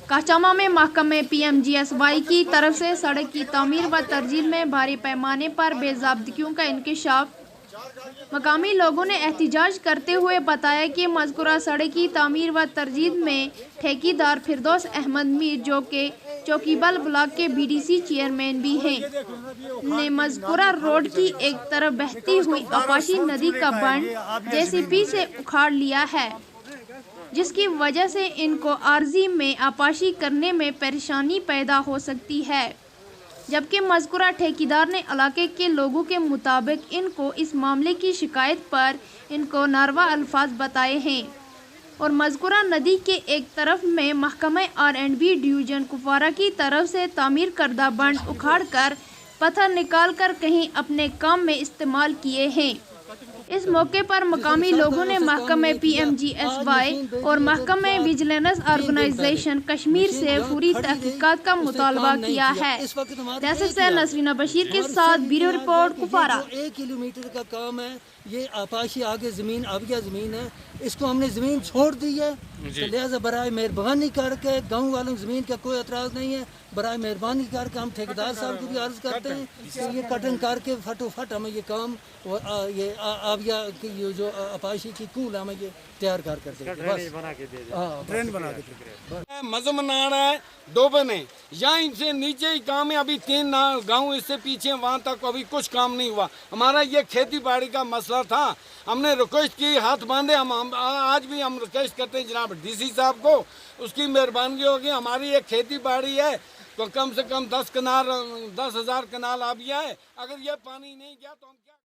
काचामा में महकमे PMGSY की तरफ से सड़क की तामीर व तरजील में भारी पैमाने पर बेज़ाब्तियों का इंकशाफ। मकामी लोगों ने एहतजाज करते हुए बताया कि मज़कूरा सड़क की तामीर व तरजील में ठेकेदार फिरदौस अहमद मीर, जो कि चौकीबल ब्लॉक के BDC चेयरमैन भी हैं, ने मज़कूरा रोड की एक तरफ बहती हुई अपाशी नदी का बंड JCB से उखाड़ लिया है, जिसकी वजह से इनको आर्जी में आपाशी करने में परेशानी पैदा हो सकती है। जबकि मज़कूरा ठेकेदार ने इलाके के लोगों के मुताबिक इनको इस मामले की शिकायत पर इनको नारवा अल्फाज बताए हैं और मज़कूरा नदी के एक तरफ में महकमा R&B डिवीज़न कुपवारा की तरफ से तामीर करदा बंड उखाड़ कर पत्थर निकाल कर कहीं अपने काम में इस्तेमाल किए हैं। इस मौके पर मकामी लोगों ने महकमे PMGSY और महकमे विजिलेंस ऑर्गेनाइजेशन कश्मीर से पूरी तहकीकात का मुतालबा किया है। जैसे से नसरीना बशीर के साथ ब्यूरो रिपोर्ट कुपवारा। 1 किलोमीटर का काम है, ये आपाशी आगे ज़मीन आबिया ज़मीन है, इसको हमने ज़मीन छोड़ दी है। तो लिहाजा बराए मेहरबानी करके गाँव वालों ज़मीन का कोई एतराज़ नहीं है, बराए मेहरबानी करके हम ठेकेदार साहब को भी अर्ज़ करते हैं कि ये कटन करके फटोफट हमें ये काम और ये आबिया की ये जो अपाशी की कूल हमें ये तैयार कर दें, बस ट्रेन बना के मजमनान है डोबे में, यहाँ इनसे नीचे ही काम है। अभी 3 गांव इससे पीछे वहाँ तक अभी कुछ काम नहीं हुआ। हमारा ये खेती बाड़ी का मसला था, हमने रिक्वेस्ट की, हाथ बांधे। हम आज भी हम रिक्वेस्ट करते हैं जनाब DC साहब को, उसकी मेहरबानी होगी। हमारी एक खेती बाड़ी है तो कम से कम 10,000 कनाल आबिया है, अगर ये पानी नहीं गया तो हम